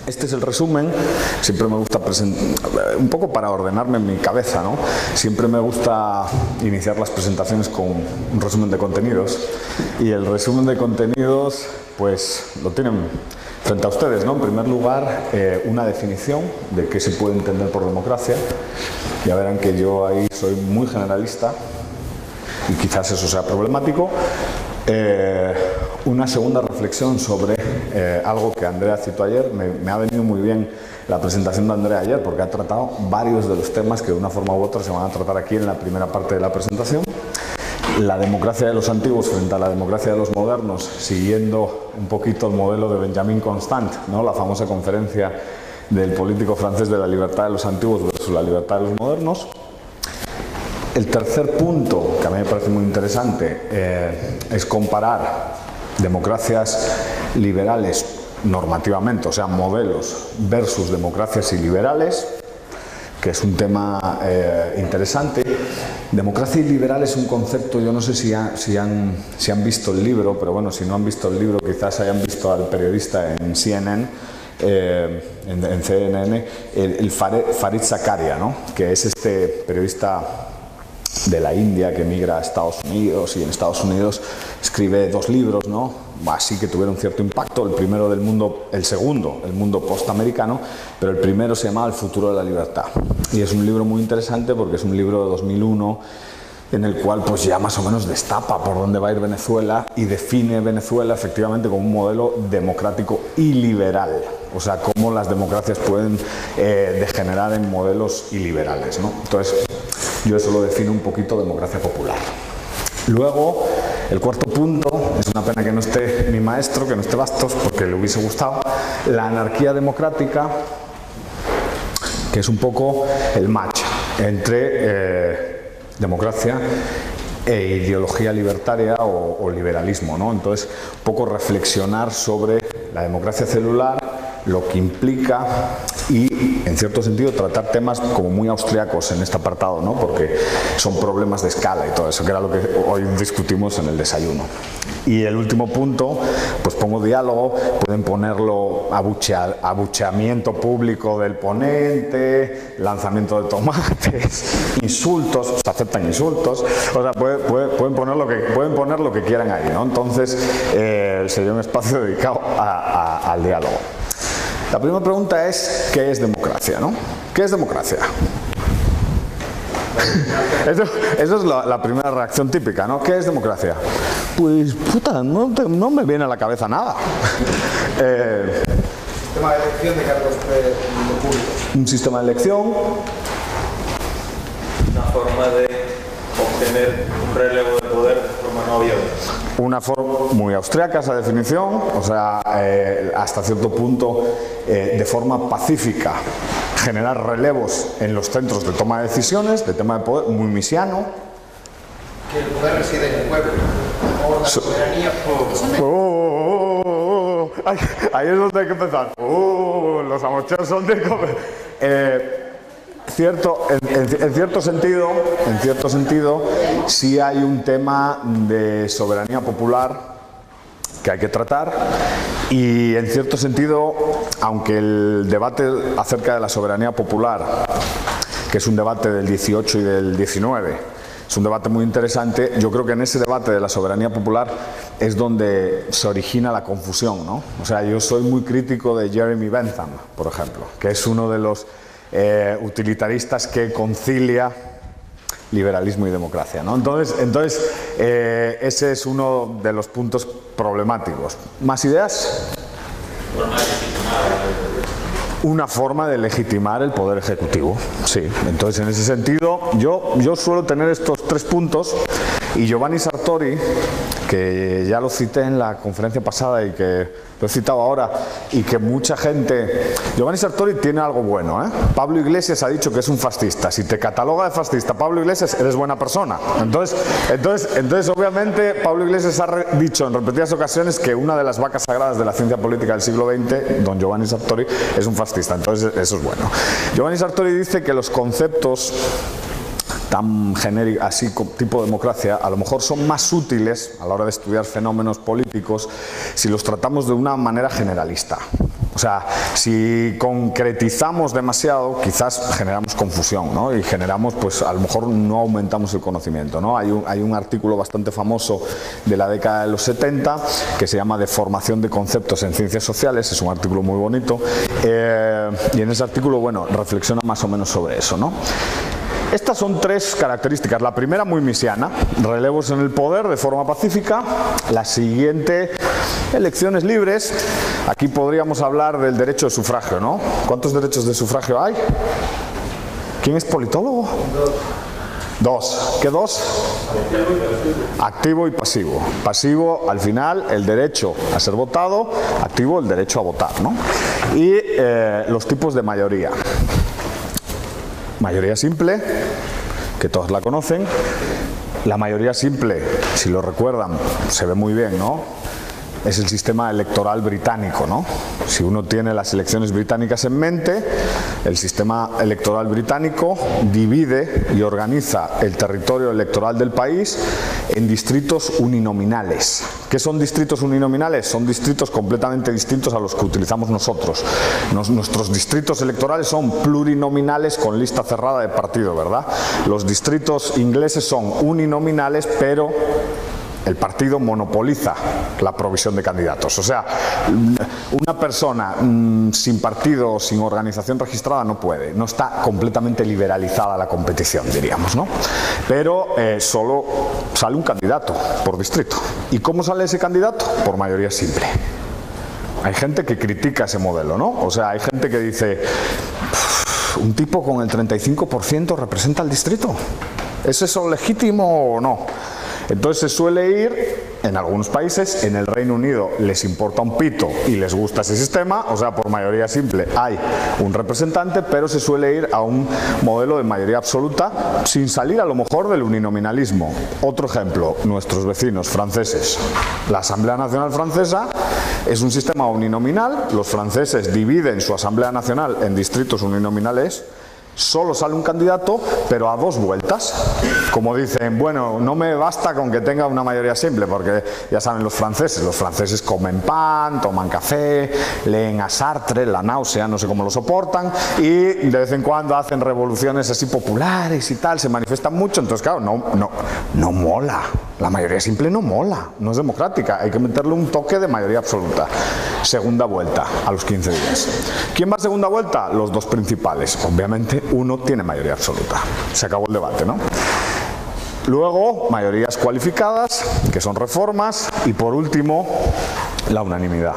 Este es el resumen. Siempre me gusta presentar, un poco para ordenarme en mi cabeza, ¿no? Siempre me gusta iniciar las presentaciones con un resumen de contenidos. Y el resumen de contenidos, pues lo tienen frente a ustedes, ¿no? En primer lugar, una definición de qué se puede entender por democracia. Ya verán que yo ahí soy muy generalista y quizás eso sea problemático. Una segunda reflexión sobre algo que Andrea citó ayer. Me ha venido muy bien la presentación de Andrea ayer porque ha tratado varios de los temas que de una forma u otra se van a tratar aquí en la primera parte de la presentación. La democracia de los antiguos frente a la democracia de los modernos, siguiendo un poquito el modelo de Benjamin Constant, ¿no? La famosa conferencia del político francés de la libertad de los antiguos versus la libertad de los modernos. El tercer punto, que a mí me parece muy interesante, es comparar democracias liberales normativamente, o sea, modelos versus democracias iliberales, que es un tema interesante. Democracia iliberal es un concepto, yo no sé si han visto el libro, pero bueno, si no han visto el libro, quizás hayan visto al periodista en CNN, en CNN, el Fareed Zakaria, ¿no? Que es este periodista de la India que emigra a Estados Unidos y en Estados Unidos escribe dos libros, ¿no? Así que tuvieron cierto impacto. El primero del mundo, el segundo, el mundo postamericano, pero el primero se llama El futuro de la libertad. Y es un libro muy interesante porque es un libro de 2001 en el cual pues ya más o menos destapa por dónde va a ir Venezuela y define Venezuela efectivamente como un modelo democrático y liberal. O sea, cómo las democracias pueden degenerar en modelos iliberales, ¿no? Entonces, yo eso lo defino un poquito democracia popular. Luego, el cuarto punto, es una pena que no esté mi maestro, que no esté Bastos, porque le hubiese gustado, la anarquía democrática, que es un poco el match entre democracia e ideología libertaria o liberalismo, ¿no? Entonces, un poco reflexionar sobre la democracia celular, lo que implica y, en cierto sentido, tratar temas como muy austriacos en este apartado, ¿no? Porque son problemas de escala y todo eso, que era lo que hoy discutimos en el desayuno. Y el último punto, pues pongo diálogo, pueden ponerlo abucheamiento público del ponente, lanzamiento de tomates, insultos, se aceptan insultos, o sea, pueden poner lo que quieran ahí, ¿no? Entonces, sería un espacio dedicado al diálogo. La primera pregunta es, ¿qué es democracia, no? ¿Qué es democracia? Eso es la primera reacción típica, ¿no? ¿Qué es democracia? Pues, puta, no me viene a la cabeza nada. Sistema de elección de cargos públicos. Un sistema de elección. Una forma de obtener un relevo de poder de forma no violenta. Una forma muy austriaca esa definición, o sea, hasta cierto punto de forma pacífica, generar relevos en los centros de toma de decisiones, de tema de poder, muy misiano. Que el poder reside en el pueblo, o la soberanía. Ahí es donde hay que empezar. Los amocheos son de comer. En cierto sentido, sí hay un tema de soberanía popular que hay que tratar y en cierto sentido, aunque el debate acerca de la soberanía popular, que es un debate del 18 y del 19, es un debate muy interesante, yo creo que en ese debate de la soberanía popular es donde se origina la confusión, ¿no? O sea, yo soy muy crítico de Jeremy Bentham, por ejemplo, que es uno de los utilitaristas que concilia liberalismo y democracia, ¿no? Entonces ese es uno de los puntos problemáticos. ¿Más ideas? Una forma de legitimar el poder ejecutivo, sí. Entonces, en ese sentido, yo suelo tener estos tres puntos y Giovanni Sartori, que ya lo cité en la conferencia pasada y que lo he citado ahora, y que mucha gente... Giovanni Sartori tiene algo bueno, ¿eh? Pablo Iglesias ha dicho que es un fascista. Si te cataloga de fascista Pablo Iglesias, eres buena persona. Entonces obviamente, Pablo Iglesias ha dicho en repetidas ocasiones que una de las vacas sagradas de la ciencia política del siglo XX, don Giovanni Sartori, es un fascista. Entonces, eso es bueno. Giovanni Sartori dice que los conceptos tan genéricos, así tipo democracia, a lo mejor son más útiles a la hora de estudiar fenómenos políticos si los tratamos de una manera generalista. O sea, si concretizamos demasiado, quizás generamos confusión, ¿no? Y generamos, pues a lo mejor no aumentamos el conocimiento, ¿no? Hay un artículo bastante famoso de la década de los 70 que se llama De formación de conceptos en ciencias sociales, es un artículo muy bonito, y en ese artículo, bueno, reflexiona más o menos sobre eso, ¿no? Estas son tres características. La primera, muy misiana, relevos en el poder de forma pacífica. La siguiente, elecciones libres. Aquí podríamos hablar del derecho de sufragio, ¿no? ¿Cuántos derechos de sufragio hay? ¿Quién es politólogo? Dos. ¿Qué dos? Activo y pasivo. Pasivo, al final, el derecho a ser votado. Activo, el derecho a votar, ¿no? Y los tipos de mayoría. Mayoría simple, que todos la conocen. La mayoría simple, si lo recuerdan, se ve muy bien, ¿no? Es el sistema electoral británico, ¿no? Si uno tiene las elecciones británicas en mente, el sistema electoral británico divide y organiza el territorio electoral del país en distritos uninominales. ¿Qué son distritos uninominales? Son distritos completamente distintos a los que utilizamos nosotros. Nuestros distritos electorales son plurinominales con lista cerrada de partido, ¿verdad? Los distritos ingleses son uninominales, pero el partido monopoliza la provisión de candidatos. O sea, una persona sin partido, sin organización registrada no puede. No está completamente liberalizada la competición, diríamos, ¿no? Pero solo sale un candidato por distrito. ¿Y cómo sale ese candidato? Por mayoría simple. Hay gente que critica ese modelo, ¿no? O sea, hay gente que dice, ¿un tipo con el 35% representa al distrito? ¿Es eso legítimo o no? Entonces se suele ir, en algunos países, en el Reino Unido les importa un pito y les gusta ese sistema, o sea, por mayoría simple hay un representante, pero se suele ir a un modelo de mayoría absoluta sin salir a lo mejor del uninominalismo. Otro ejemplo, nuestros vecinos franceses. La Asamblea Nacional Francesa es un sistema uninominal, los franceses dividen su Asamblea Nacional en distritos uninominales. Solo sale un candidato, pero a dos vueltas. Como dicen, bueno, no me basta con que tenga una mayoría simple, porque ya saben los franceses comen pan, toman café, leen a Sartre, la náusea, no sé cómo lo soportan, y de vez en cuando hacen revoluciones así populares y tal, se manifiestan mucho, entonces claro, no mola. La mayoría simple no mola, no es democrática, hay que meterle un toque de mayoría absoluta. Segunda vuelta, a los 15 días. ¿Quién va a segunda vuelta? Los dos principales. Obviamente uno tiene mayoría absoluta. Se acabó el debate, ¿no? Luego, mayorías cualificadas, que son reformas, y por último, la unanimidad.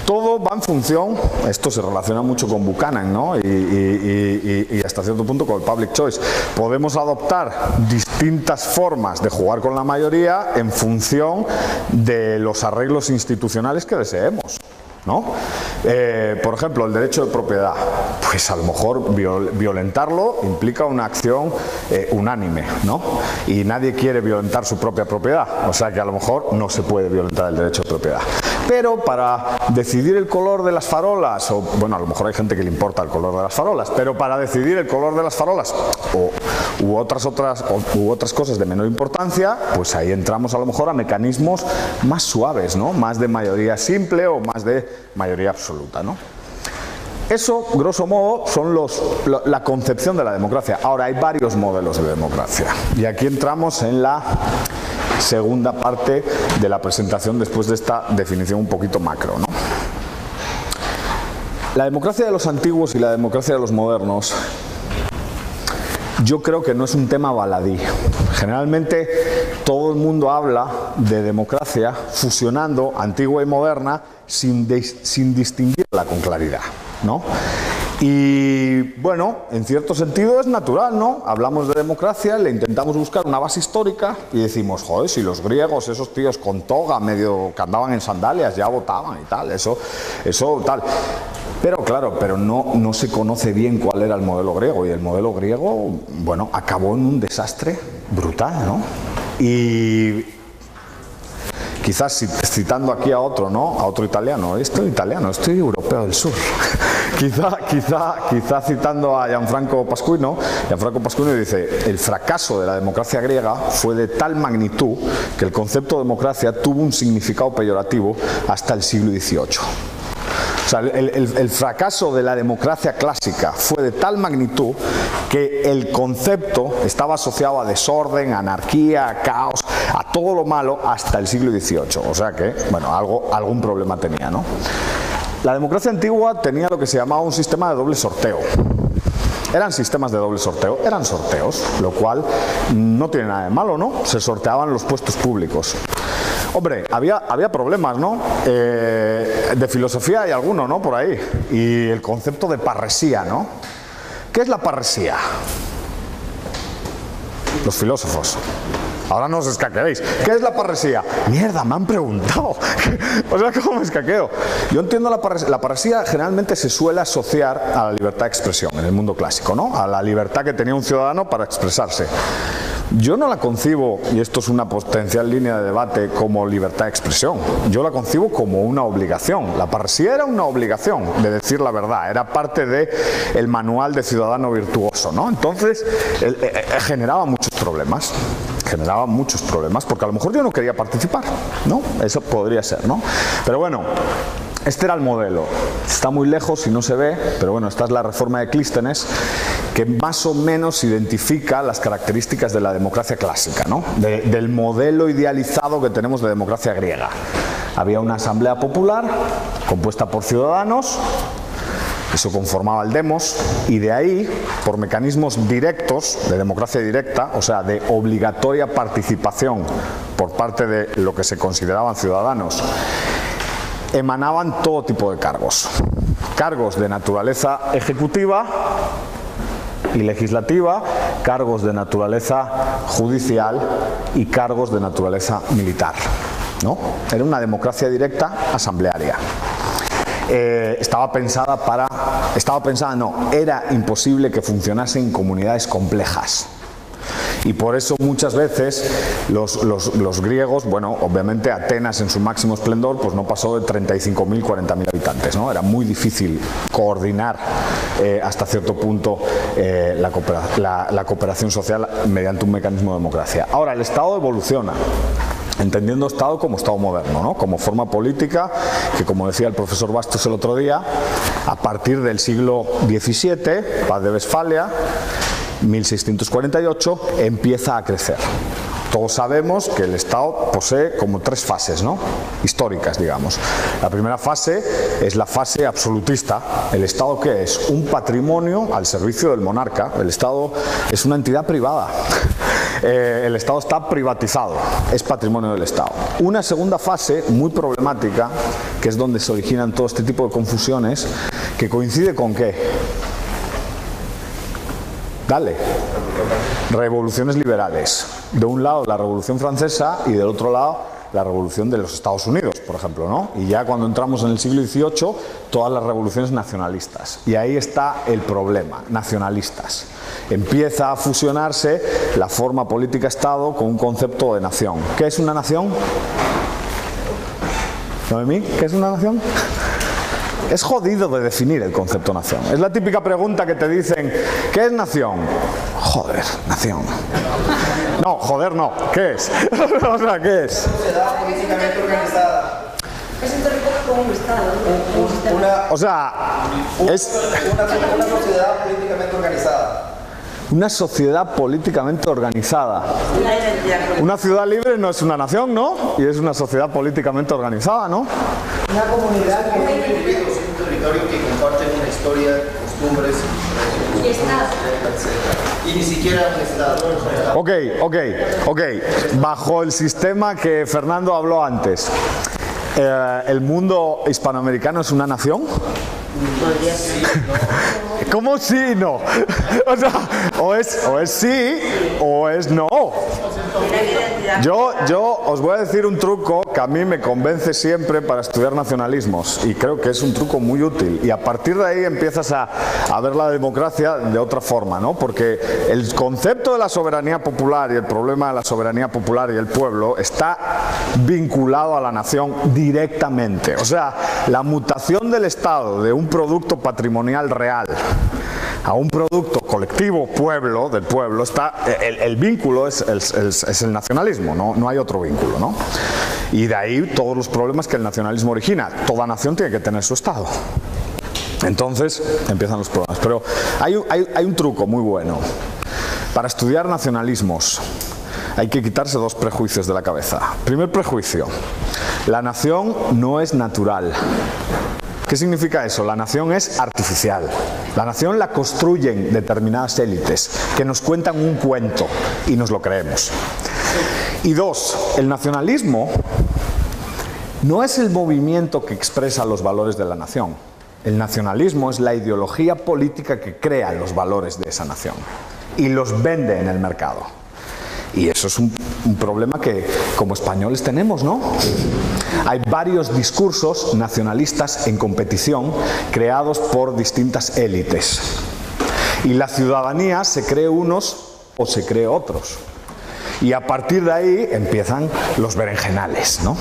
Todo va en función, esto se relaciona mucho con Buchanan, ¿no? y hasta cierto punto con el public choice. Podemos adoptar distintas formas de jugar con la mayoría en función de los arreglos institucionales que deseemos, ¿no? Por ejemplo, el derecho de propiedad, pues a lo mejor violentarlo implica una acción unánime, ¿no? Y nadie quiere violentar su propia propiedad, o sea que a lo mejor no se puede violentar el derecho de propiedad. Pero para decidir el color de las farolas, o bueno, a lo mejor hay gente que le importa el color de las farolas, pero para decidir el color de las farolas u otras cosas de menor importancia, pues ahí entramos a lo mejor a mecanismos más suaves, ¿no? Más de mayoría simple o más de mayoría absoluta, ¿no? Eso, grosso modo, son la concepción de la democracia. Ahora, hay varios modelos de democracia. Y aquí entramos en la segunda parte de la presentación después de esta definición un poquito macro, ¿no? La democracia de los antiguos y la democracia de los modernos, yo creo que no es un tema baladí. Generalmente todo el mundo habla de democracia fusionando antigua y moderna sin distinguirla con claridad, ¿no? Y bueno, en cierto sentido es natural, ¿no? Hablamos de democracia, le intentamos buscar una base histórica y decimos, joder, si los griegos, esos tíos con toga, medio que andaban en sandalias, ya votaban y tal, eso tal. Pero claro, no se conoce bien cuál era el modelo griego, y el modelo griego, bueno, acabó en un desastre brutal, ¿no? Y quizás citando aquí a otro, ¿no? A otro italiano, estoy europeo del sur. quizá citando a Gianfranco Pasquino dice, el fracaso de la democracia griega fue de tal magnitud que el concepto de democracia tuvo un significado peyorativo hasta el siglo XVIII. sea, el fracaso de la democracia clásica fue de tal magnitud que el concepto estaba asociado a desorden, a anarquía, a caos, a todo lo malo hasta el siglo XVIII. O sea que, bueno, algún problema tenía, ¿no? La democracia antigua tenía lo que se llamaba un sistema de doble sorteo. Eran sistemas de doble sorteo, eran sorteos, lo cual no tiene nada de malo, ¿no? Se sorteaban los puestos públicos. Hombre, había problemas, ¿no? De filosofía hay alguno, ¿no? Por ahí. Y el concepto de parresía, ¿no? ¿Qué es la parresía? Los filósofos. Ahora no os escaqueéis. ¿Qué es la parresía? Mierda, me han preguntado. O sea, ¿cómo me escaqueo? Yo entiendo la parresía generalmente se suele asociar a la libertad de expresión en el mundo clásico, ¿no? A la libertad que tenía un ciudadano para expresarse. Yo no la concibo, y esto es una potencial línea de debate, como libertad de expresión. Yo la concibo como una obligación. La parresía era una obligación de decir la verdad, era parte del manual de ciudadano virtuoso, ¿no? Entonces, generaba muchos problemas. Generaba muchos problemas, porque a lo mejor yo no quería participar, ¿no? Eso podría ser, ¿no? Pero bueno, este era el modelo. Está muy lejos y no se ve, pero bueno, esta es la reforma de Clístenes, que más o menos identifica las características de la democracia clásica, ¿no? Del modelo idealizado que tenemos de democracia griega. Había una asamblea popular compuesta por ciudadanos. Eso conformaba el demos, y de ahí, por mecanismos directos, de democracia directa, o sea, de obligatoria participación por parte de lo que se consideraban ciudadanos, emanaban todo tipo de cargos. Cargos de naturaleza ejecutiva y legislativa, cargos de naturaleza judicial y cargos de naturaleza militar, ¿no? Era una democracia directa asamblearia. Era imposible que funcionase en comunidades complejas. Y por eso muchas veces los griegos, bueno, obviamente Atenas en su máximo esplendor, pues no pasó de 35.000, 40.000 habitantes, ¿no? Era muy difícil coordinar hasta cierto punto la cooperación social mediante un mecanismo de democracia. Ahora, el Estado evoluciona, entendiendo Estado como Estado moderno, ¿no? Como forma política que, como decía el profesor Bastos el otro día, a partir del siglo XVII, Paz de Westfalia, 1648, empieza a crecer. Todos sabemos que el Estado posee como tres fases, ¿no? Históricas, digamos. La primera fase es la fase absolutista. ¿El Estado qué es? Un patrimonio al servicio del monarca. El Estado es una entidad privada. El Estado está privatizado, es patrimonio del Estado. Una segunda fase muy problemática, que es donde se originan todo este tipo de confusiones, que coincide con ¿qué? Dale. Revoluciones liberales. De un lado la Revolución Francesa y del otro lado la Revolución de los Estados Unidos, por ejemplo, ¿no? Y ya cuando entramos en el siglo XVIII, todas las revoluciones nacionalistas. Y ahí está el problema, nacionalistas. Empieza a fusionarse la forma política-Estado con un concepto de nación. ¿Qué es una nación? ¿Noemí? ¿Qué es una nación? Es jodido de definir el concepto nación. Es la típica pregunta que te dicen, ¿qué es nación? Joder, nación. No, joder, no. ¿Qué es? O sea, ¿qué es? Una sociedad políticamente organizada. Es un territorio como un Estado. O sea, es Una sociedad políticamente organizada. una sociedad políticamente organizada. Una ciudad libre no es una nación, ¿no? Y es una sociedad políticamente organizada, ¿no? Una comunidad con individuos, un territorio que comparten una historia, costumbres, Y Estado. etc. Y ni siquiera un Estado. Ok. Bajo el sistema que Fernando habló antes, ¿el mundo hispanoamericano es una nación? Podría ser. ¿Cómo sí no? O sea, o es sí o es no. Yo os voy a decir un truco que a mí me convence siempre para estudiar nacionalismos, y creo que es un truco muy útil, y a partir de ahí empiezas a ver la democracia de otra forma, ¿no? Porque el concepto de la soberanía popular y el problema de la soberanía popular y el pueblo está vinculado a la nación directamente. O sea, la mutación del Estado de un producto patrimonial real a un producto colectivo, pueblo, del pueblo, está el vínculo es el nacionalismo, no hay otro vínculo, ¿no? Y de ahí todos los problemas que el nacionalismo origina. Toda nación tiene que tener su Estado. Entonces empiezan los problemas. Pero hay un truco muy bueno. Para estudiar nacionalismos hay que quitarse dos prejuicios de la cabeza. Primer prejuicio: la nación no es natural. ¿Qué significa eso? La nación es artificial. La nación la construyen determinadas élites que nos cuentan un cuento y nos lo creemos. Y dos, el nacionalismo no es el movimiento que expresa los valores de la nación. El nacionalismo es la ideología política que crea los valores de esa nación y los vende en el mercado. Y eso es un problema que como españoles tenemos, ¿no? Hay varios discursos nacionalistas en competición creados por distintas élites. Y la ciudadanía se cree unos o se cree otros. Y a partir de ahí empiezan los berenjenales, ¿no?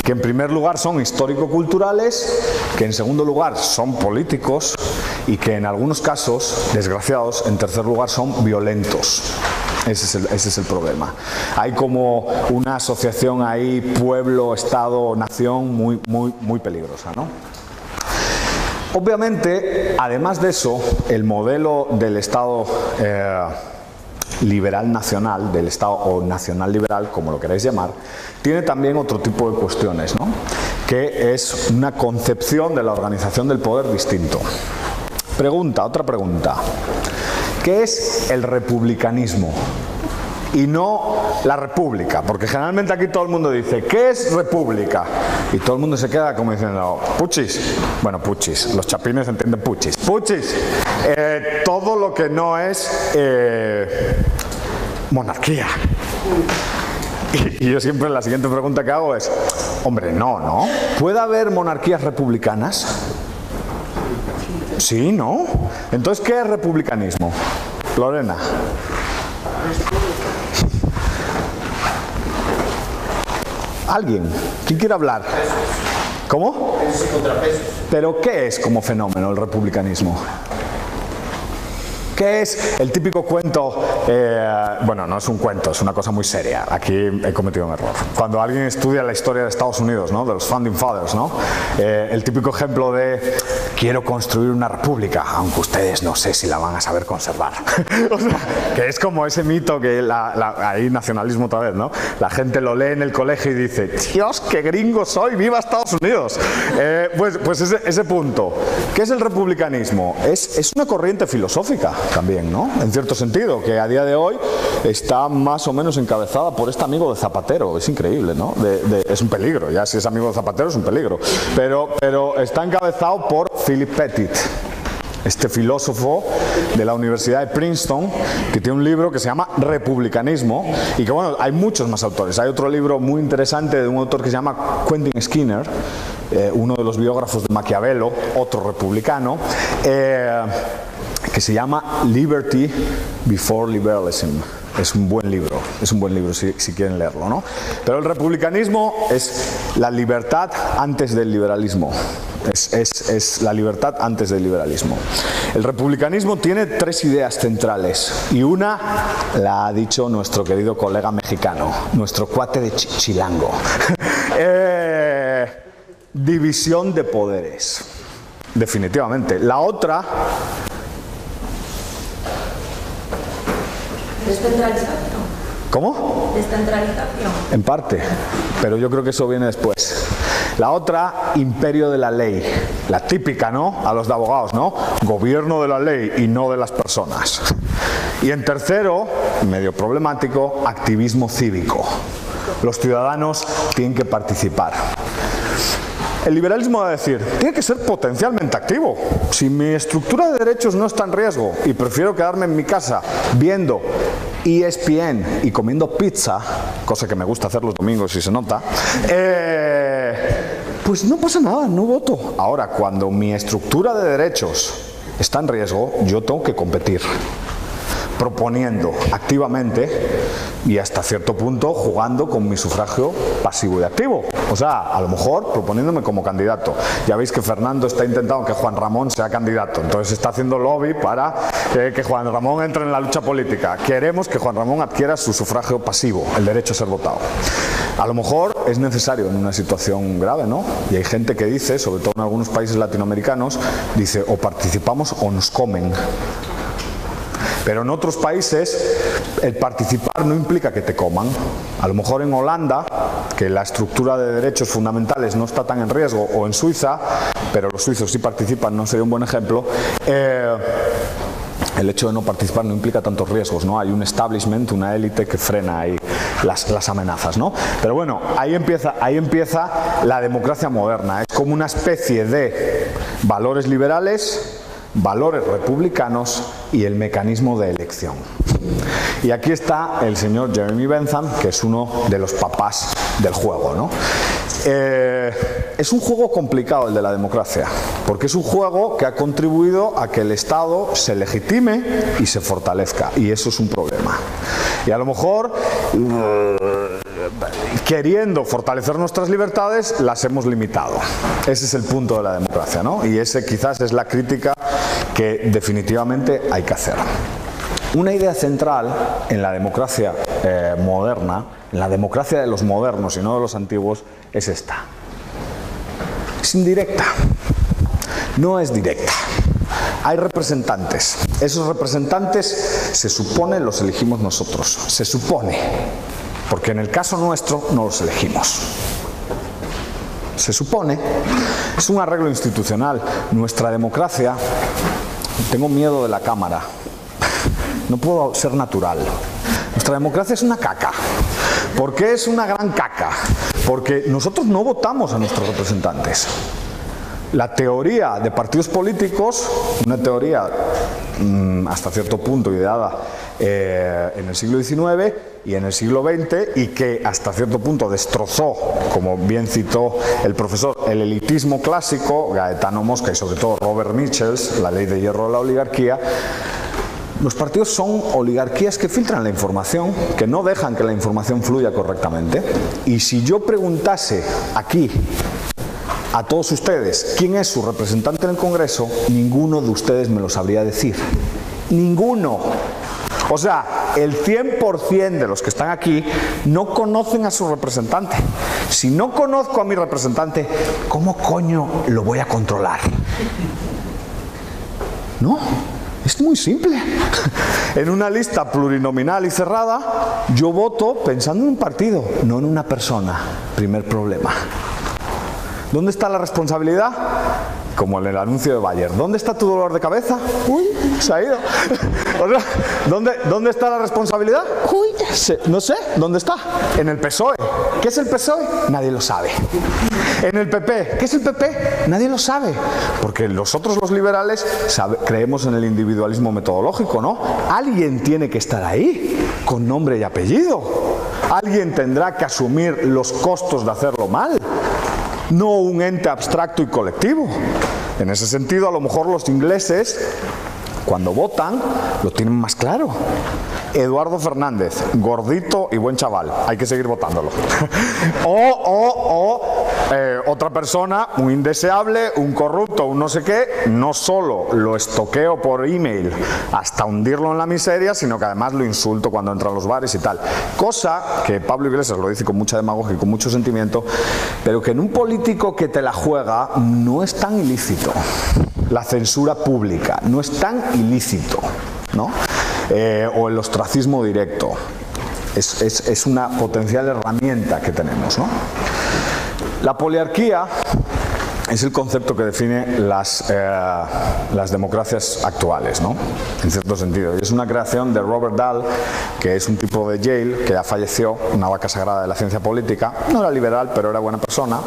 Que en primer lugar son histórico-culturales, que en segundo lugar son políticos y que en algunos casos, desgraciados, en tercer lugar son violentos. Ese es el problema. Hay como una asociación ahí, pueblo, Estado, nación, muy peligrosa, ¿no? Obviamente, además de eso, el modelo del Estado liberal nacional, del Estado o nacional liberal, como lo queráis llamar, tiene también otro tipo de cuestiones, ¿no? Que es una concepción de la organización del poder distinto. Otra pregunta. ¿Qué es el republicanismo? Y no la república, porque generalmente aquí todo el mundo dice, ¿qué es república? Y todo el mundo se queda como diciendo, puchis. Bueno, puchis, los chapines entienden puchis. Puchis, todo lo que no es monarquía. Y yo siempre la siguiente pregunta que hago es, hombre, ¿no? ¿Puede haber monarquías republicanas? Sí, ¿no? Entonces, ¿qué es republicanismo? Lorena. ¿Alguien? ¿Quién quiere hablar? ¿Cómo? Pesos y contrapesos. ¿Pero qué es como fenómeno el republicanismo? ¿Qué es el típico cuento? Bueno, no es un cuento, es una cosa muy seria. Aquí he cometido un error. Cuando alguien estudia la historia de Estados Unidos, ¿no? De los Founding Fathers, ¿no? El típico ejemplo de quiero construir una república, aunque ustedes no sé si la van a saber conservar. O sea, que es como ese mito que ahí nacionalismo otra vez, ¿no? La gente lo lee en el colegio y dice, Dios, qué gringo soy, viva Estados Unidos. Pues ese punto. ¿Qué es el republicanismo? Es una corriente filosófica también, ¿no? En cierto sentido, que a día de hoy está más o menos encabezada por este amigo de Zapatero. Es increíble, ¿no? Es un peligro, ya si es amigo de Zapatero es un peligro. Pero está encabezado por Philip Pettit, este filósofo de la Universidad de Princeton, que tiene un libro que se llama Republicanismo, y que bueno, hay muchos más autores. Hay otro libro muy interesante de un autor que se llama Quentin Skinner, uno de los biógrafos de Maquiavelo, otro republicano, que se llama Liberty Before Liberalism. Es un buen libro si quieren leerlo, ¿no? Pero el republicanismo es la libertad antes del liberalismo. Es la libertad antes del liberalismo. El republicanismo tiene tres ideas centrales y una la ha dicho nuestro querido colega mexicano, nuestro cuate de Chilango. División de poderes, definitivamente. La otra... Descentralización. ¿Cómo? Descentralización. En parte, pero yo creo que eso viene después. La otra, imperio de la ley. La típica, ¿no? A los de abogados, ¿no? Gobierno de la ley y no de las personas. Y en tercero, medio problemático, activismo cívico. Los ciudadanos tienen que participar. El liberalismo va a decir, tiene que ser potencialmente activo. Si mi estructura de derechos no está en riesgo y prefiero quedarme en mi casa viendo ESPN y comiendo pizza, cosa que me gusta hacer los domingos si se nota, pues no pasa nada, no voto. Ahora, cuando mi estructura de derechos está en riesgo, yo tengo que competir, proponiendo activamente y hasta cierto punto jugando con mi sufragio pasivo y activo. O sea, a lo mejor proponiéndome como candidato. Ya veis que Fernando está intentando que Juan Ramón sea candidato, entonces está haciendo lobby para que Juan Ramón entre en la lucha política. Queremos que Juan Ramón adquiera su sufragio pasivo, el derecho a ser votado. A lo mejor es necesario en una situación grave, ¿no? Y hay gente que dice, sobre todo en algunos países latinoamericanos, dice o participamos o nos comen. Pero en otros países el participar no implica que te coman. A lo mejor en Holanda, que la estructura de derechos fundamentales no está tan en riesgo, o en Suiza, pero los suizos sí participan, no sería un buen ejemplo, el hecho de no participar no implica tantos riesgos, ¿no? Hay un establishment, una élite que frena ahí las amenazas, ¿no? Pero bueno, ahí empieza la democracia moderna. Es como una especie de valores liberales, valores republicanos y el mecanismo de elección. Y aquí está el señor Jeremy Bentham, que es uno de los papás del juego, ¿no? Es un juego complicado el de la democracia, porque es un juego que ha contribuido a que el Estado se legitime y se fortalezca, y eso es un problema. Y a lo mejor, queriendo fortalecer nuestras libertades, las hemos limitado. Ese es el punto de la democracia, ¿no? Y ese quizás es la crítica que definitivamente hay que hacer. Una idea central en la democracia moderna, en la democracia de los modernos y no de los antiguos, es esta. Es indirecta, no es directa. Hay representantes. Esos representantes, se supone, los elegimos nosotros. Se supone, porque en el caso nuestro no los elegimos. Se supone, es un arreglo institucional. Nuestra democracia, tengo miedo de la cámara. No puedo ser natural. Nuestra democracia es una caca. ¿Por qué es una gran caca? Porque nosotros no votamos a nuestros representantes. La teoría de partidos políticos, una teoría hasta cierto punto ideada en el siglo XIX y en el siglo XX, y que hasta cierto punto destrozó, como bien citó el profesor, el elitismo clásico, Gaetano Mosca y sobre todo Robert Michels, la ley de hierro de la oligarquía. Los partidos son oligarquías que filtran la información, que no dejan que la información fluya correctamente. Y si yo preguntase aquí a todos ustedes quién es su representante en el Congreso, ninguno de ustedes me lo sabría decir. Ninguno. O sea, el 100% de los que están aquí no conocen a su representante. Si no conozco a mi representante, ¿cómo coño lo voy a controlar? ¿No? Es muy simple. En una lista plurinominal y cerrada, yo voto pensando en un partido, no en una persona. Primer problema. ¿Dónde está la responsabilidad? Como en el anuncio de Bayer. ¿Dónde está tu dolor de cabeza? Uy, se ha ido. O sea, ¿dónde está la responsabilidad? Uy, no sé, ¿dónde está? En el PSOE. ¿Qué es el PSOE? Nadie lo sabe. En el PP. ¿Qué es el PP? Nadie lo sabe. Porque nosotros los liberales creemos en el individualismo metodológico, ¿no? Alguien tiene que estar ahí, con nombre y apellido. Alguien tendrá que asumir los costos de hacerlo mal. No un ente abstracto y colectivo. En ese sentido, a lo mejor los ingleses, cuando votan, lo tienen más claro. Eduardo Fernández, gordito y buen chaval, hay que seguir votándolo. Otra persona, un indeseable, un corrupto, un no sé qué, no solo lo estoqueo por email hasta hundirlo en la miseria, sino que además lo insulto cuando entra a los bares y tal. Cosa que Pablo Iglesias lo dice con mucha demagogia y con mucho sentimiento, pero que en un político que te la juega no es tan ilícito. La censura pública no es tan ilícito, ¿no? O el ostracismo directo. Es una potencial herramienta que tenemos, ¿no? La poliarquía es el concepto que define las democracias actuales, ¿no? En cierto sentido. Y es una creación de Robert Dahl, que es un tipo de Yale, que ya falleció, una vaca sagrada de la ciencia política. No era liberal, pero era buena persona.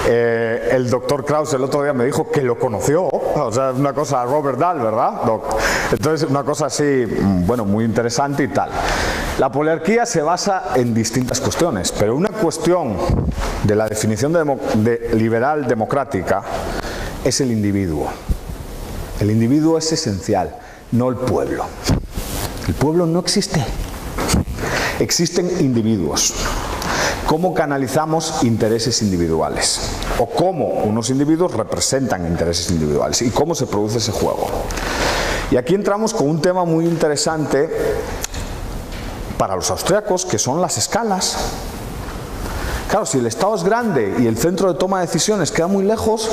El doctor Krauss el otro día me dijo que lo conoció. O sea, es una cosa, Robert Dahl, ¿verdad, Doc? Entonces, una cosa así, bueno, muy interesante y tal. La poliarquía se basa en distintas cuestiones, pero una cuestión de la definición de liberal democrática es el individuo. El individuo es esencial, no el pueblo. El pueblo no existe. Existen individuos. ¿Cómo canalizamos intereses individuales? O cómo unos individuos representan intereses individuales. Y cómo se produce ese juego. Y aquí entramos con un tema muy interesante para los austriacos, que son las escalas. Claro, si el Estado es grande y el centro de toma de decisiones queda muy lejos,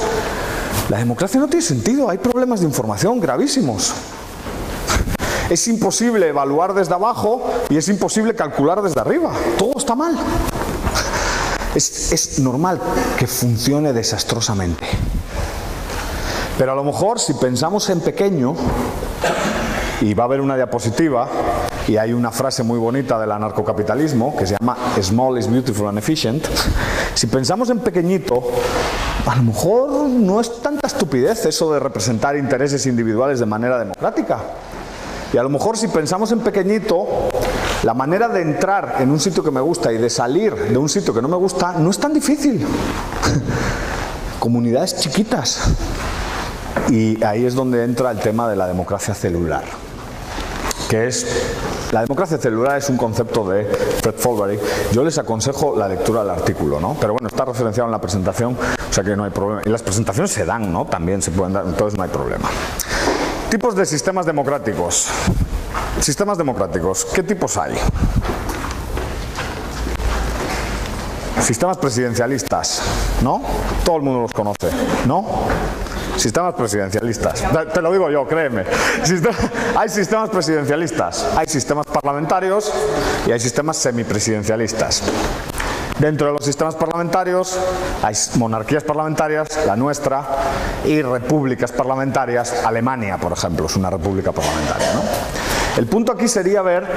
la democracia no tiene sentido. Hay problemas de información gravísimos. Es imposible evaluar desde abajo y es imposible calcular desde arriba. Todo está mal. Es normal que funcione desastrosamente. Pero a lo mejor si pensamos en pequeño, y va a haber una diapositiva, y hay una frase muy bonita del anarcocapitalismo que se llama "Small is beautiful and efficient". Si pensamos en pequeñito, a lo mejor no es tanta estupidez eso de representar intereses individuales de manera democrática. Y a lo mejor si pensamos en pequeñito, la manera de entrar en un sitio que me gusta y de salir de un sitio que no me gusta no es tan difícil. Comunidades chiquitas. Y ahí es donde entra el tema de la democracia celular. La democracia celular es un concepto de Fred Folbery. Yo les aconsejo la lectura del artículo, ¿no? Pero bueno, está referenciado en la presentación, o sea que no hay problema. Y las presentaciones se dan, ¿no? También se pueden dar, entonces no hay problema. Tipos de sistemas democráticos. Sistemas democráticos, ¿qué tipos hay? Sistemas presidencialistas, ¿no? Todo el mundo los conoce, ¿no? Sistemas presidencialistas. Te lo digo yo, créeme. Hay sistemas presidencialistas, hay sistemas parlamentarios y hay sistemas semipresidencialistas. Dentro de los sistemas parlamentarios hay monarquías parlamentarias, la nuestra, y repúblicas parlamentarias. Alemania, por ejemplo, es una república parlamentaria, ¿no? El punto aquí sería ver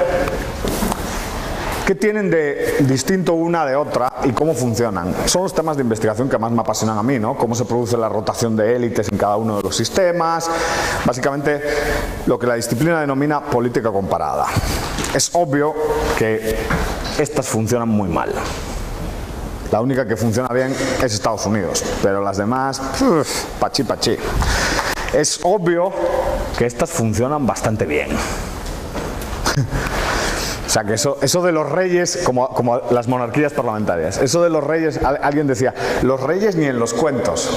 qué tienen de distinto una de otra y cómo funcionan. Son los temas de investigación que más me apasionan a mí, ¿no? Cómo se produce la rotación de élites en cada uno de los sistemas. Básicamente lo que la disciplina denomina política comparada. Es obvio que estas funcionan muy mal. La única que funciona bien es Estados Unidos, pero las demás, pachi pachi. Es obvio que estas funcionan bastante bien. O sea que eso de los reyes, como las monarquías parlamentarias, eso de los reyes, alguien decía, los reyes ni en los cuentos.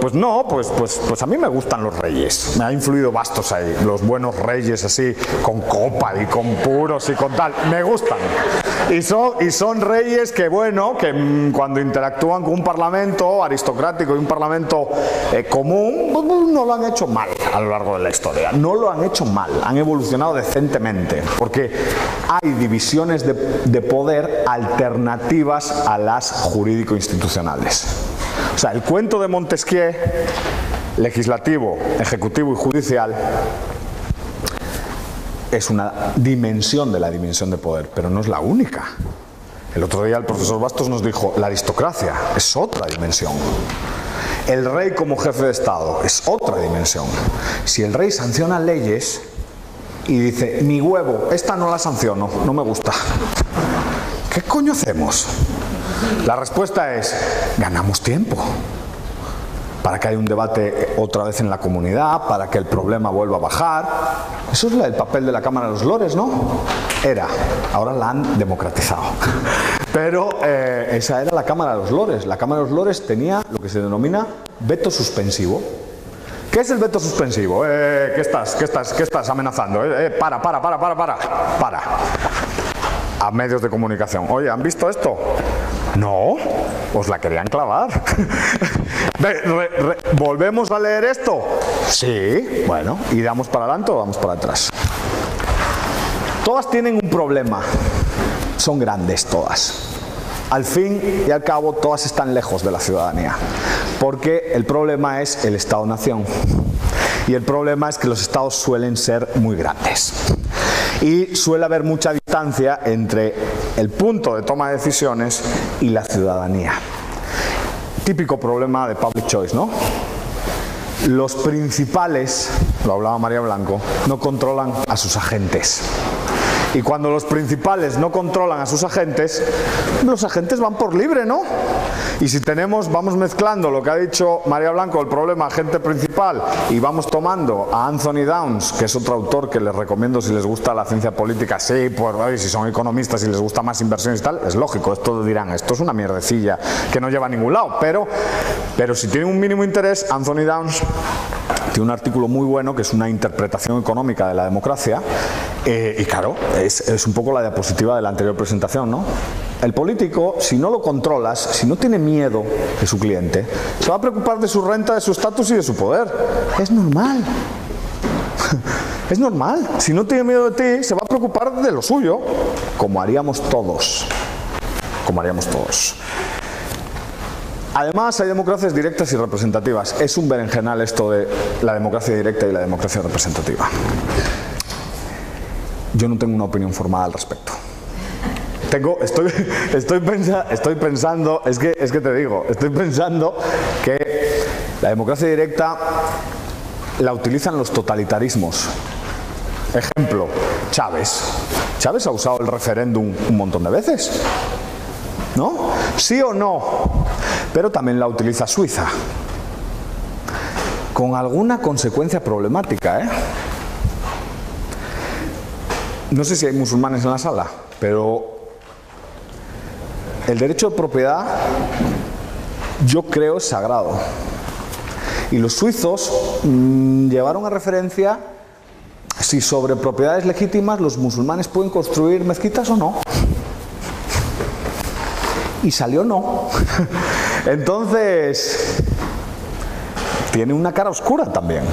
Pues no, pues a mí me gustan los reyes, me ha influido bastos ahí, los buenos reyes así, con copa y con puros y con tal, me gustan. Y son reyes que, bueno, que cuando interactúan con un parlamento aristocrático y un parlamento común, pues no lo han hecho mal a lo largo de la historia, no lo han hecho mal, han evolucionado decentemente, porque hay divisiones de poder alternativas a las jurídico-institucionales. O sea, el cuento de Montesquieu, legislativo, ejecutivo y judicial, es una dimensión de la dimensión de poder, pero no es la única. El otro día el profesor Bastos nos dijo, la aristocracia es otra dimensión. El rey como jefe de Estado es otra dimensión. Si el rey sanciona leyes y dice, mi huevo, esta no la sanciono, no me gusta, ¿qué coño hacemos? La respuesta es, ganamos tiempo para que haya un debate otra vez en la comunidad, para que el problema vuelva a bajar. Eso es el papel de la Cámara de los Lores, ¿no? Era, ahora la han democratizado. Pero esa era la Cámara de los Lores. La Cámara de los Lores tenía lo que se denomina veto suspensivo. ¿Qué es el veto suspensivo? ¿Qué estás amenazando? Para. A medios de comunicación. Oye, ¿han visto esto? No, os la querían clavar. ¿Volvemos a leer esto? Sí, bueno, ¿y damos para adelante o damos para atrás? Todas tienen un problema. Son grandes todas. Al fin y al cabo, todas están lejos de la ciudadanía. Porque el problema es el Estado-nación. Y el problema es que los estados suelen ser muy grandes. Y suele haber mucha distancia entre el punto de toma de decisiones y la ciudadanía. Típico problema de public choice, ¿no? Los principales, lo hablaba María Blanco, no controlan a sus agentes. Y cuando los principales no controlan a sus agentes, los agentes van por libre, ¿no? Y si vamos mezclando lo que ha dicho María Blanco, el problema agente principal, y vamos tomando a Anthony Downs, que es otro autor que les recomiendo si les gusta la ciencia política, sí, pues si son economistas y les gusta más inversiones y tal, es lógico, esto dirán, esto es una mierdecilla que no lleva a ningún lado, pero si tienen un mínimo interés, Anthony Downs tiene un artículo muy bueno que es una interpretación económica de la democracia, y claro, es un poco la diapositiva de la anterior presentación, ¿no? El político, si no lo controlas, si no tiene miedo de su cliente, se va a preocupar de su renta, de su estatus y de su poder. Es normal. Es normal. Si no tiene miedo de ti, se va a preocupar de lo suyo, como haríamos todos. Como haríamos todos. Además, hay democracias directas y representativas. Es un berenjenal esto de la democracia directa y la democracia representativa. Yo no tengo una opinión formada al respecto. Estoy pensando, es que te digo, estoy pensando que la democracia directa la utilizan los totalitarismos. Ejemplo, Chávez. Chávez ha usado el referéndum un montón de veces, ¿no? Sí o no, pero también la utiliza Suiza, con alguna consecuencia problemática, ¿eh? No sé si hay musulmanes en la sala, pero el derecho de propiedad yo creo es sagrado. Y los suizos llevaron a referencia si sobre propiedades legítimas los musulmanes pueden construir mezquitas o no. Y salió no. Entonces, tiene una cara oscura también.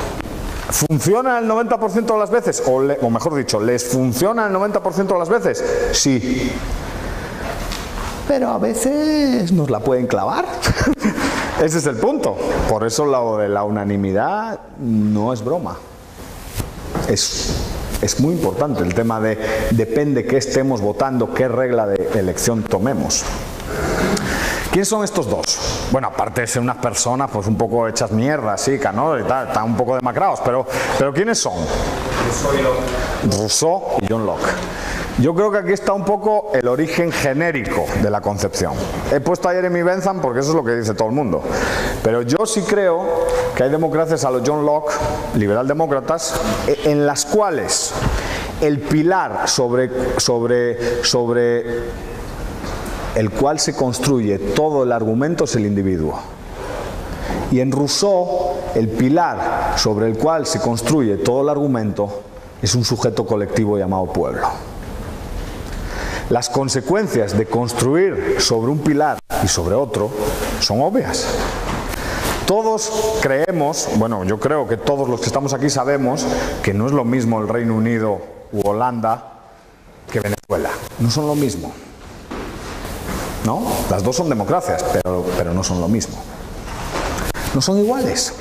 ¿Funciona el 90% de las veces? O mejor dicho, ¿les funciona el 90% de las veces? Sí. Pero a veces nos la pueden clavar. Ese es el punto. Por eso lo de la unanimidad no es broma. Es muy importante el tema de depende qué estemos votando, qué regla de elección tomemos. ¿Quiénes son estos dos? Bueno, aparte de ser unas personas pues un poco hechas mierda, sí, ¿no? Están un poco demacrados, pero ¿quiénes son? Rousseau y John Locke. Yo creo que aquí está un poco el origen genérico de la concepción. He puesto a Jeremy Bentham porque eso es lo que dice todo el mundo. Pero yo sí creo que hay democracias a los John Locke, liberaldemócratas, en las cuales el pilar sobre el cual se construye todo el argumento es el individuo. Y en Rousseau, el pilar sobre el cual se construye todo el argumento es un sujeto colectivo llamado pueblo. Las consecuencias de construir sobre un pilar y sobre otro son obvias. Todos creemos, bueno, yo creo que todos los que estamos aquí sabemos que no es lo mismo el Reino Unido u Holanda que Venezuela. No son lo mismo. ¿No? Las dos son democracias, pero no son lo mismo. No son iguales.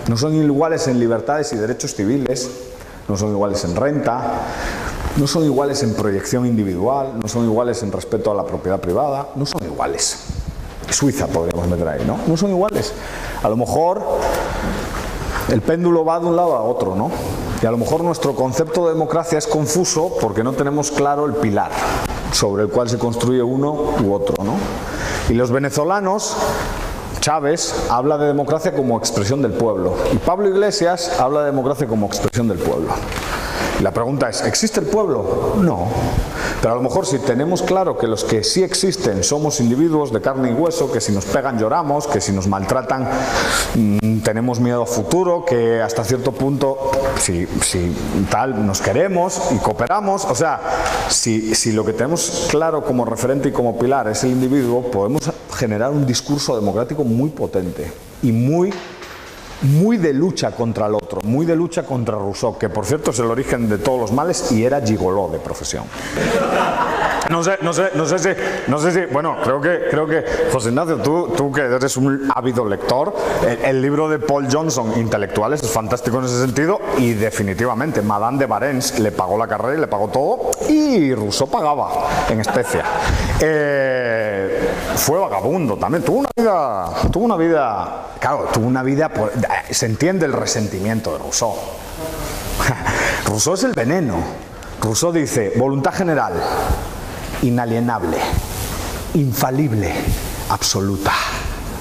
No son iguales en libertades y derechos civiles, no son iguales en renta, no son iguales en proyección individual, no son iguales en respeto a la propiedad privada, no son iguales. Suiza podríamos meter ahí, ¿no? No son iguales. A lo mejor el péndulo va de un lado a otro, ¿no? Y a lo mejor nuestro concepto de democracia es confuso porque no tenemos claro el pilar sobre el cual se construye uno u otro, ¿no? Y los venezolanos, Chávez habla de democracia como expresión del pueblo y Pablo Iglesias habla de democracia como expresión del pueblo. Y la pregunta es, ¿existe el pueblo? No. Pero a lo mejor si tenemos claro que los que sí existen somos individuos de carne y hueso, que si nos pegan lloramos, que si nos maltratan tenemos miedo a futuro, que hasta cierto punto si tal nos queremos y cooperamos, o sea, si lo que tenemos claro como referente y como pilar es el individuo, podemos generar un discurso democrático muy potente y muy de lucha contra el otro, muy de lucha contra Rousseau, que por cierto es el origen de todos los males y era gigoló de profesión. No sé si, bueno, creo que José Ignacio, tú que eres un ávido lector, el libro de Paul Johnson, Intelectuales, es fantástico en ese sentido y definitivamente Madame de Varens le pagó la carrera y le pagó todo y Rousseau pagaba en especia. Fue vagabundo también, tuvo una vida, se entiende el resentimiento de Rousseau. Rousseau es el veneno. Rousseau dice, voluntad general, inalienable, infalible, absoluta.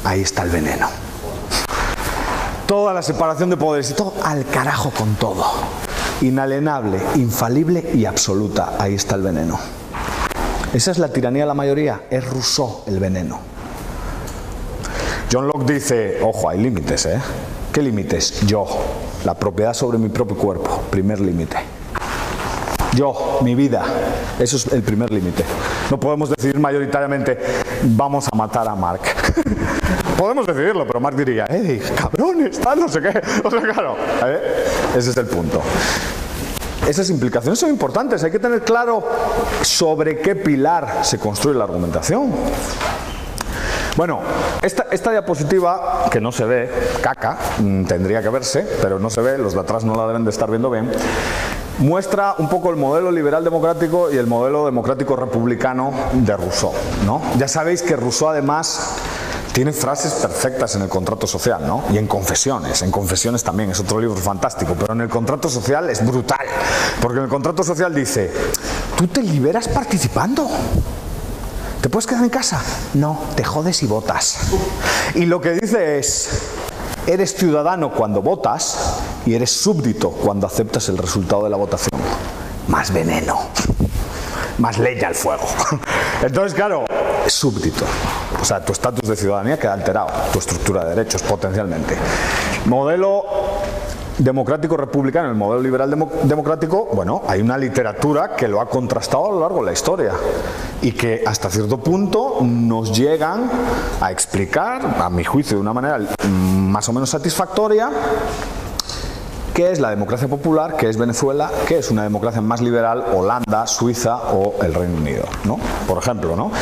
Ahí está el veneno. Toda la separación de poderes y todo al carajo con todo. Inalienable, infalible y absoluta. Ahí está el veneno. Esa es la tiranía de la mayoría. Es Rousseau el veneno. John Locke dice, ojo, hay límites, ¿eh? ¿Qué límites? Yo, la propiedad sobre mi propio cuerpo, primer límite. Yo, mi vida. Eso es el primer límite. No podemos decidir mayoritariamente, vamos a matar a Mark. Podemos decidirlo, pero Mark diría, cabrones, tal, no sé qué. O sea, claro, ese es el punto. Esas implicaciones son importantes. Hay que tener claro sobre qué pilar se construye la argumentación. Bueno, esta diapositiva, que no se ve, caca, tendría que verse, pero no se ve, los de atrás no la deben de estar viendo bien, muestra un poco el modelo liberal democrático y el modelo democrático republicano de Rousseau, ¿no? Ya sabéis que Rousseau además tiene frases perfectas en el contrato social, ¿no? Y en Confesiones también, es otro libro fantástico, pero en el contrato social es brutal, porque en el contrato social dice, tú te liberas participando. ¿Te puedes quedar en casa? No, te jodes y votas. Y lo que dice es, eres ciudadano cuando votas y eres súbdito cuando aceptas el resultado de la votación. Más veneno, más leña al fuego. Entonces, claro, súbdito. O sea, tu estatus de ciudadanía queda alterado, tu estructura de derechos potencialmente. Modelo democrático republicano, el modelo liberal democrático, bueno, hay una literatura que lo ha contrastado a lo largo de la historia y que hasta cierto punto nos llegan a explicar, a mi juicio de una manera más o menos satisfactoria, qué es la democracia popular, qué es Venezuela, qué es una democracia más liberal, Holanda, Suiza o el Reino Unido, ¿no? Por ejemplo, ¿no?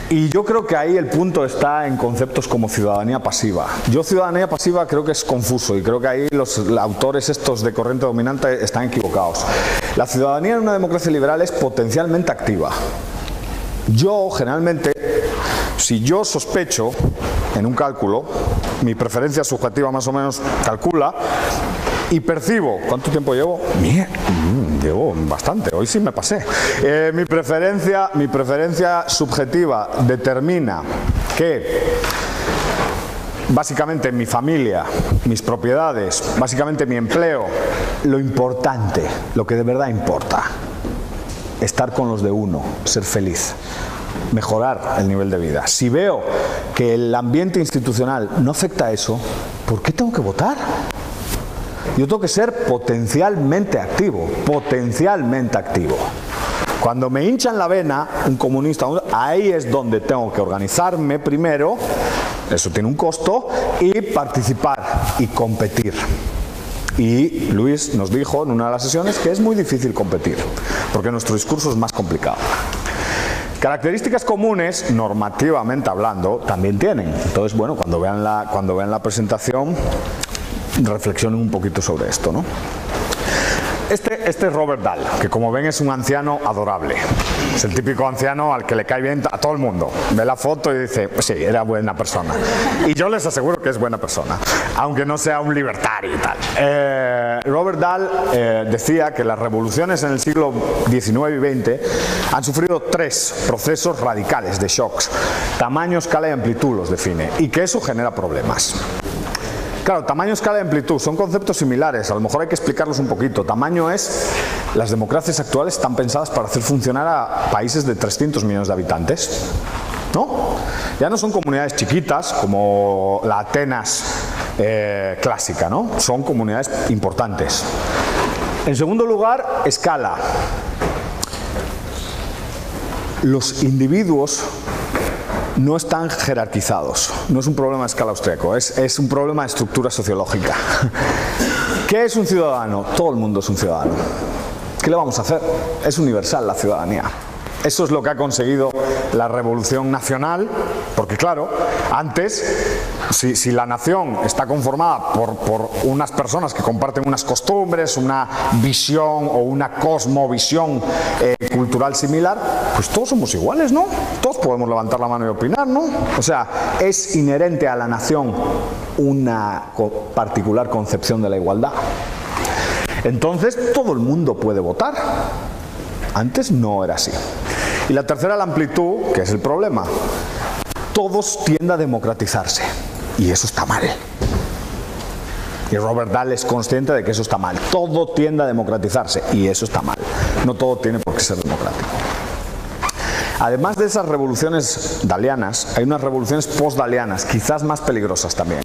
Y yo creo que ahí el punto está en conceptos como ciudadanía pasiva. Yo ciudadanía pasiva creo que es confuso y creo que ahí los autores estos de corriente dominante están equivocados. La ciudadanía en una democracia liberal es potencialmente activa. Yo generalmente, si yo sospecho en un cálculo, mi preferencia subjetiva más o menos calcula y percibo, ¿cuánto tiempo llevo? Llevo bastante, hoy sí me pasé. Mi preferencia subjetiva determina que básicamente mi familia, mis propiedades, básicamente mi empleo, lo importante, lo que de verdad importa, estar con los de uno, ser feliz, mejorar el nivel de vida. Si veo que el ambiente institucional no afecta a eso, ¿por qué tengo que votar? Yo tengo que ser potencialmente activo, Cuando me hinchan la vena, un comunista, ahí es donde tengo que organizarme primero, eso tiene un costo, y participar y competir. Y Luis nos dijo en una de las sesiones que es muy difícil competir, porque nuestro discurso es más complicado. Características comunes, normativamente hablando, también tienen. Entonces, bueno, cuando vean la presentación, reflexionen un poquito sobre esto, ¿no? Este es Robert Dahl, que como ven es un anciano adorable. Es el típico anciano al que le cae bien a todo el mundo. Ve la foto y dice, pues sí, era buena persona. Y yo les aseguro que es buena persona, aunque no sea un libertario y tal. Robert Dahl decía que las revoluciones en el siglo XIX y XX han sufrido 3 procesos radicales de shocks. Tamaño, escala y amplitud los define. Y que eso genera problemas. Claro, tamaño, escala y amplitud son conceptos similares, a lo mejor hay que explicarlos un poquito. Tamaño es, las democracias actuales están pensadas para hacer funcionar a países de 300 millones de habitantes, ¿no? Ya no son comunidades chiquitas como la Atenas clásica, ¿no? Son comunidades importantes. En segundo lugar, escala. Los individuos no están jerarquizados, no es un problema de escala austríaco, es un problema de estructura sociológica. ¿Qué es un ciudadano? Todo el mundo es un ciudadano. ¿Qué le vamos a hacer? Es universal la ciudadanía. Eso es lo que ha conseguido la revolución nacional, porque claro, antes, si la nación está conformada por unas personas que comparten unas costumbres, una visión o una cosmovisión cultural similar, pues todos somos iguales, ¿no? Todos podemos levantar la mano y opinar, ¿no? O sea, es inherente a la nación una particular concepción de la igualdad. Entonces, todo el mundo puede votar. Antes no era así. Y la tercera, la amplitud, que es el problema. Todos tienden a democratizarse. Y eso está mal. Y Robert Dahl es consciente de que eso está mal. Todo tiende a democratizarse. Y eso está mal. No todo tiene por qué ser democrático. Además de esas revoluciones dahlianas, hay unas revoluciones post-dahlianas, quizás más peligrosas también.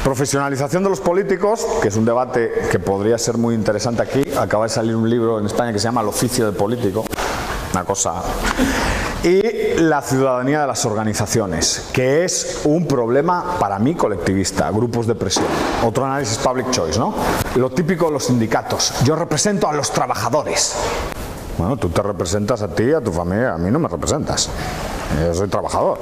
Profesionalización de los políticos, que es un debate que podría ser muy interesante aquí. Acaba de salir un libro en España que se llama El oficio del político, una cosa. Y la ciudadanía de las organizaciones, que es un problema para mí colectivista, grupos de presión. Otro análisis public choice, ¿no? Lo típico de los sindicatos. Yo represento a los trabajadores. Bueno, tú te representas a ti, a tu familia, a mí no me representas. Yo soy trabajador.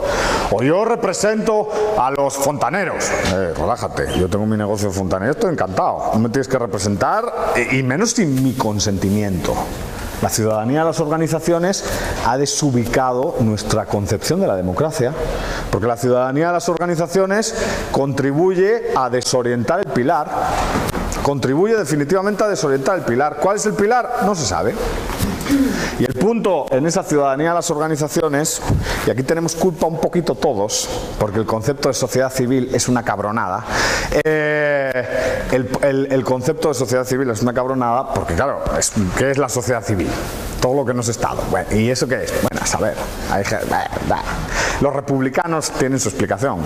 O yo represento a los fontaneros. Relájate, yo tengo mi negocio de fontanero, estoy encantado. No me tienes que representar, y menos sin mi consentimiento. La ciudadanía de las organizaciones ha desubicado nuestra concepción de la democracia, porque la ciudadanía de las organizaciones contribuye a desorientar el pilar. Contribuye definitivamente a desorientar el pilar. ¿Cuál es el pilar? No se sabe. Y el punto en esa ciudadanía de las organizaciones, y aquí tenemos culpa un poquito todos, porque el concepto de sociedad civil es una cabronada, el concepto de sociedad civil es una cabronada porque, claro, ¿qué es la sociedad civil? Todo lo que no es Estado. Bueno, ¿y eso qué es? Bueno, a saber. Los republicanos tienen su explicación.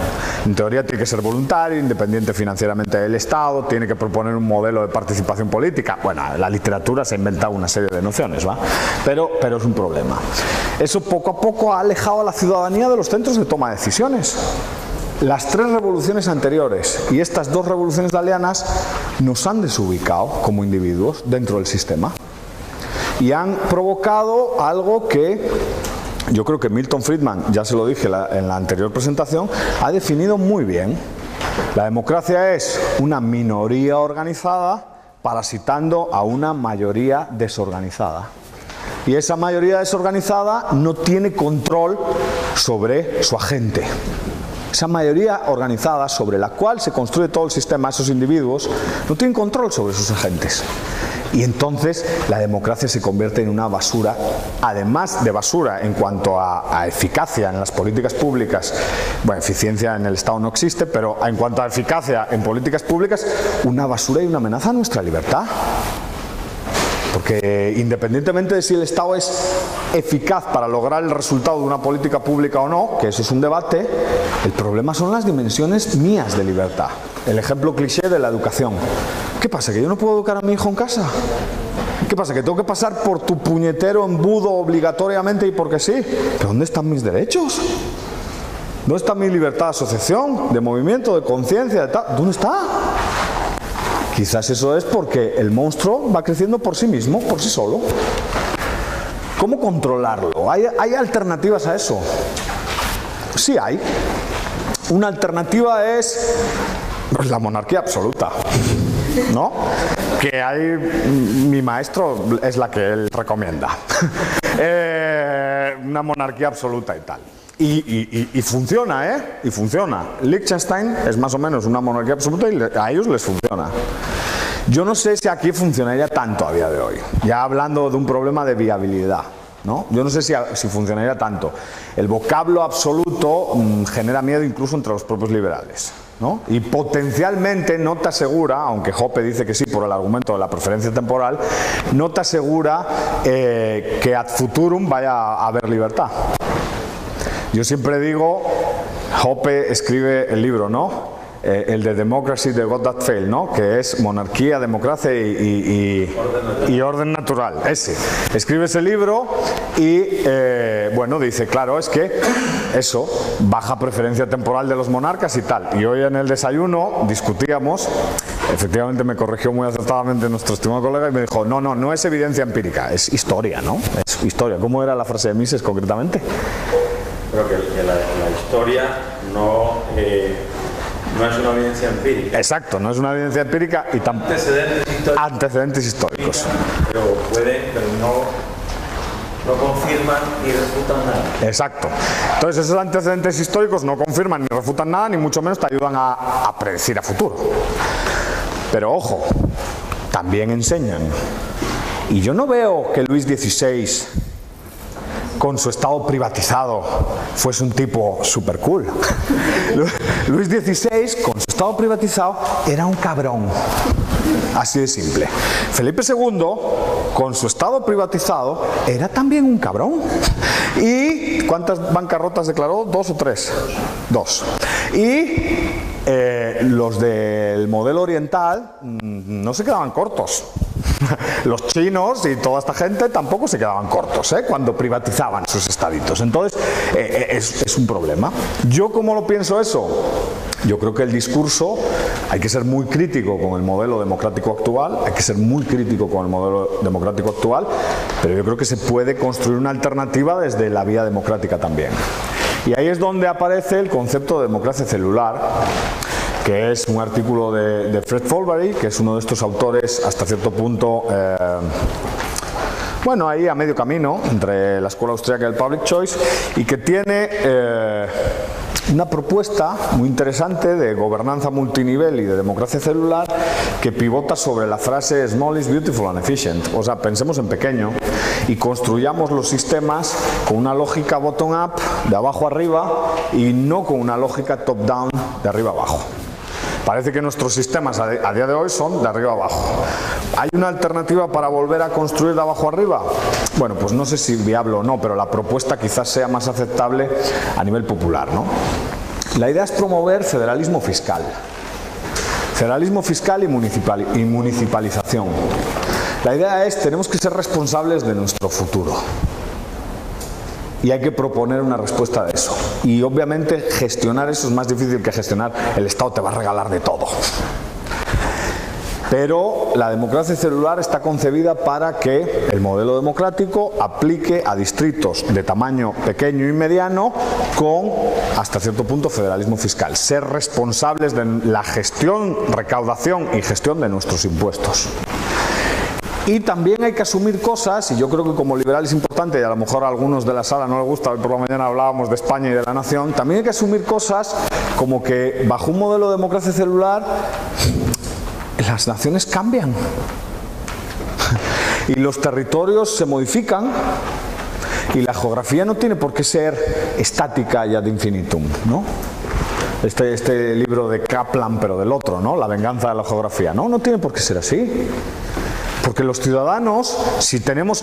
En teoría tiene que ser voluntario, independiente financieramente del Estado, tiene que proponer un modelo de participación política. Bueno, la literatura se ha inventado una serie de nociones, ¿va? Pero es un problema. Eso poco a poco ha alejado a la ciudadanía de los centros de toma de decisiones. Las 3 revoluciones anteriores y estas 2 revoluciones dalianas nos han desubicado como individuos dentro del sistema. Y han provocado algo que yo creo que Milton Friedman, ya se lo dije en la anterior presentación, ha definido muy bien. La democracia es una minoría organizada parasitando a una mayoría desorganizada. Y esa mayoría desorganizada no tiene control sobre su agente. Esa mayoría organizada sobre la cual se construye todo el sistema, esos individuos, no tienen control sobre sus agentes. Y entonces la democracia se convierte en una basura, además de basura en cuanto a eficacia en las políticas públicas. Bueno, eficiencia en el Estado no existe, pero en cuanto a eficacia en políticas públicas, una basura y una amenaza a nuestra libertad. Porque independientemente de si el Estado es eficaz para lograr el resultado de una política pública o no, que eso es un debate, el problema son las dimensiones mías de libertad. El ejemplo cliché de la educación. ¿Qué pasa? ¿Que yo no puedo educar a mi hijo en casa? ¿Qué pasa? ¿Que tengo que pasar por tu puñetero embudo obligatoriamente y porque sí? ¿Pero dónde están mis derechos? ¿Dónde está mi libertad de asociación, de movimiento, de conciencia, de tal? ¿Dónde está? Quizás eso es porque el monstruo va creciendo por sí mismo, por sí solo. ¿Cómo controlarlo? ¿Hay alternativas a eso? Sí hay. Una alternativa es la monarquía absoluta, ¿no? Que hay, mi maestro es la que él recomienda. Una monarquía absoluta y tal. Y funciona, ¿eh? Y funciona. Liechtenstein es más o menos una monarquía absoluta y a ellos les funciona. Yo no sé si aquí funcionaría tanto a día de hoy. Ya hablando de un problema de viabilidad, ¿no? Yo no sé si funcionaría tanto. El vocablo absoluto genera miedo incluso entre los propios liberales, ¿no? Y potencialmente no te asegura, aunque Hoppe dice que sí por el argumento de la preferencia temporal, no te asegura que ad futurum vaya a haber libertad. Yo siempre digo, Hoppe escribe el libro, ¿no? El de Democracy, The God That Failed, ¿no? Que es monarquía, democracia y orden natural. Ese. Escribe ese libro y, bueno, dice, claro, es que eso, baja preferencia temporal de los monarcas y tal. Y hoy en el desayuno discutíamos, efectivamente me corrigió muy acertadamente nuestro estimado colega y me dijo, no es evidencia empírica, es historia, ¿no? Es historia. ¿Cómo era la frase de Mises concretamente? Creo que la historia no es una evidencia empírica. Exacto, no es una evidencia empírica y tampoco antecedentes históricos. Pero no confirman ni refutan nada. Exacto. Entonces esos antecedentes históricos no confirman ni refutan nada, ni mucho menos te ayudan a predecir a futuro. Pero ojo, también enseñan. Y yo no veo que Luis XVI, con su Estado privatizado, fuese un tipo super cool. Luis XVI, con su Estado privatizado, era un cabrón. Así de simple. Felipe II, con su Estado privatizado, era también un cabrón. ¿Y cuántas bancarrotas declaró? ¿2 o 3? 2. Y los del modelo oriental no se quedaban cortos. Los chinos y toda esta gente tampoco se quedaban cortos cuando privatizaban sus estaditos. Entonces, es un problema. ¿Yo cómo lo pienso eso? Yo creo que el discurso, hay que ser muy crítico con el modelo democrático actual, hay que ser muy crítico con el modelo democrático actual, pero yo creo que se puede construir una alternativa desde la vía democrática también. Y ahí es donde aparece el concepto de democracia celular, que es un artículo de Fred Folbery, que es uno de estos autores hasta cierto punto, bueno, ahí a medio camino entre la escuela austríaca y el Public Choice, y que tiene una propuesta muy interesante de gobernanza multinivel y de democracia celular que pivota sobre la frase small is beautiful and efficient. O sea, pensemos en pequeño y construyamos los sistemas con una lógica bottom-up, de abajo arriba, y no con una lógica top-down, de arriba abajo. Parece que nuestros sistemas a día de hoy son de arriba abajo. ¿Hay una alternativa para volver a construir de abajo arriba? Bueno, pues no sé si viable o no, pero la propuesta quizás sea más aceptable a nivel popular, ¿no? La idea es promover federalismo fiscal. Federalismo fiscal y municipalización. La idea es, tenemos que ser responsables de nuestro futuro. Y hay que proponer una respuesta de eso. Y obviamente gestionar eso es más difícil que gestionar el Estado te va a regalar de todo. Pero la democracia celular está concebida para que el modelo democrático aplique a distritos de tamaño pequeño y mediano con, hasta cierto punto, federalismo fiscal. Ser responsables de la gestión, recaudación y gestión de nuestros impuestos. Y también hay que asumir cosas, y yo creo que como liberal es importante, y a lo mejor a algunos de la sala no les gusta, hoy por la mañana hablábamos de España y de la nación, también hay que asumir cosas como que bajo un modelo de democracia celular las naciones cambian y los territorios se modifican y la geografía no tiene por qué ser estática y ad infinitum, ¿no? Este libro de Kaplan, pero del otro, ¿no? La venganza de la geografía. No tiene por qué ser así. Porque los ciudadanos, si tenemos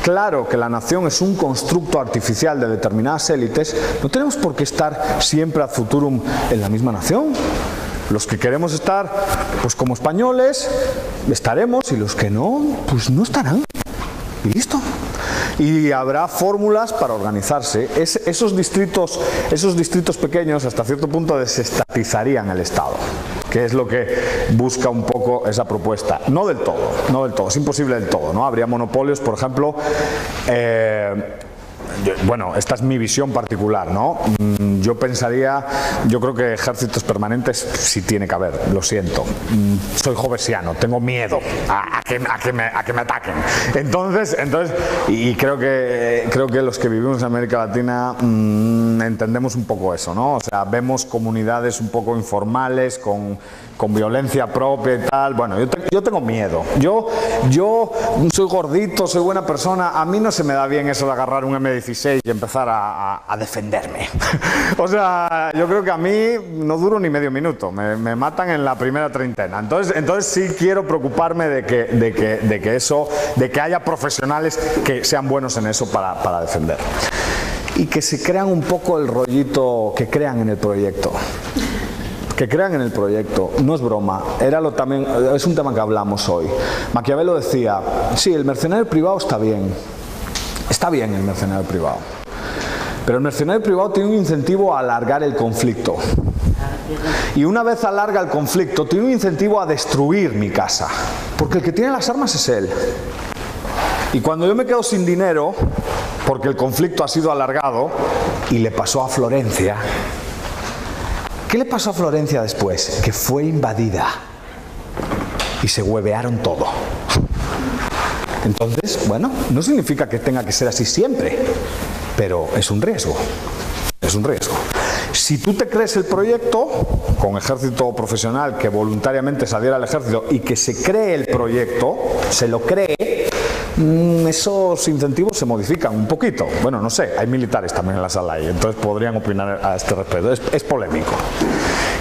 claro que la nación es un constructo artificial de determinadas élites, no tenemos por qué estar siempre ad futurum en la misma nación. Los que queremos estar, pues como españoles, estaremos, y los que no, pues no estarán. Y listo. Y habrá fórmulas para organizarse. Esos distritos pequeños hasta cierto punto desestatizarían el Estado, que es lo que busca un poco esa propuesta. No del todo, es imposible del todo, ¿no? Habría monopolios, por ejemplo, bueno, esta es mi visión particular, ¿no? Yo creo que ejércitos permanentes sí tiene que haber, lo siento. Soy jovesiano, tengo miedo a que me ataquen. Entonces, y creo que los que vivimos en América Latina entendemos un poco eso, ¿no? O sea, vemos comunidades un poco informales, con violencia propia y tal. Bueno, yo tengo miedo. Yo soy gordito, soy buena persona. A mí no se me da bien eso de agarrar un M16 y empezar a defenderme. O sea, yo creo que a mí no duro ni medio minuto. Me matan en la primera treintena. Entonces sí quiero preocuparme de que haya profesionales que sean buenos en eso para defender. Y que se crean un poco el rollito, que crean en el proyecto. Que crean en el proyecto, no es broma, es un tema que hablamos hoy. Maquiavelo decía, sí, el mercenario privado está bien el mercenario privado, pero el mercenario privado tiene un incentivo a alargar el conflicto. Y una vez alarga el conflicto, tiene un incentivo a destruir mi casa, porque el que tiene las armas es él. Y cuando yo me quedo sin dinero, porque el conflicto ha sido alargado, y le pasó a Florencia. ¿Qué le pasó a Florencia después? Que fue invadida y se huevearon todo. Entonces, bueno, no significa que tenga que ser así siempre, pero es un riesgo. Es un riesgo. Si tú te crees el proyecto, con ejército profesional que voluntariamente saliera al ejército y que se cree el proyecto, se lo cree, esos incentivos se modifican un poquito. Bueno, no sé, hay militares también en la sala ahí, entonces podrían opinar a este respecto. Es polémico.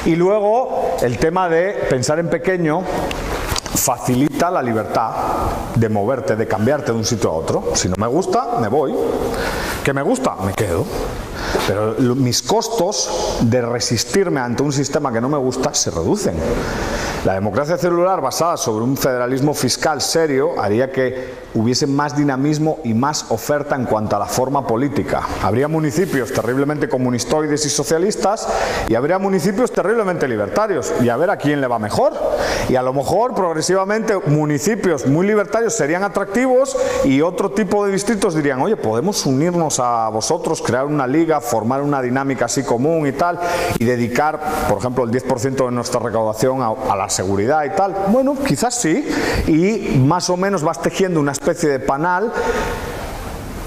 Y luego, el tema de pensar en pequeño facilita la libertad de moverte, de cambiarte de un sitio a otro. Si no me gusta, me voy. ¿Que me gusta? Me quedo. pero mis costos de resistirme ante un sistema que no me gusta se reducen. La democracia celular basada sobre un federalismo fiscal serio haría que hubiese más dinamismo y más oferta en cuanto a la forma política. Habría municipios terriblemente comunistoides y socialistas y habría municipios terriblemente libertarios, y a ver a quién le va mejor. Y a lo mejor progresivamente municipios muy libertarios serían atractivos y otro tipo de distritos dirían, oye, podemos unirnos a vosotros, crear una liga, formar una dinámica así común y tal, y dedicar, por ejemplo, el 10% de nuestra recaudación a la seguridad y tal. Bueno, quizás sí, y más o menos vas tejiendo una especie de panal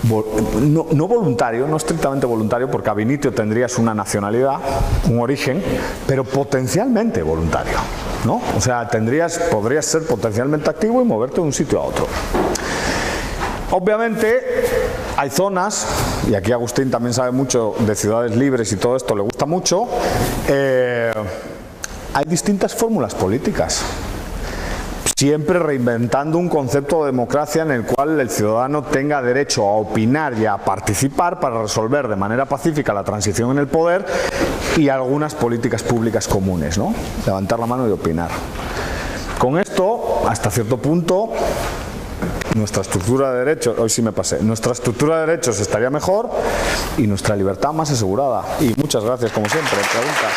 no voluntario, no estrictamente voluntario, porque ab initio tendrías una nacionalidad, un origen, pero potencialmente voluntario, ¿no? O sea, podrías ser potencialmente activo y moverte de un sitio a otro. Obviamente hay zonas, y aquí Agustín también sabe mucho de ciudades libres y todo esto le gusta mucho, hay distintas fórmulas políticas. Siempre reinventando un concepto de democracia en el cual el ciudadano tenga derecho a opinar y a participar para resolver de manera pacífica la transición en el poder y algunas políticas públicas comunes, ¿no? Levantar la mano y opinar. Con esto, hasta cierto punto, nuestra estructura de derechos, hoy sí me pasé, nuestra estructura de derechos estaría mejor y nuestra libertad más asegurada. Y muchas gracias, como siempre. ¿Preguntas?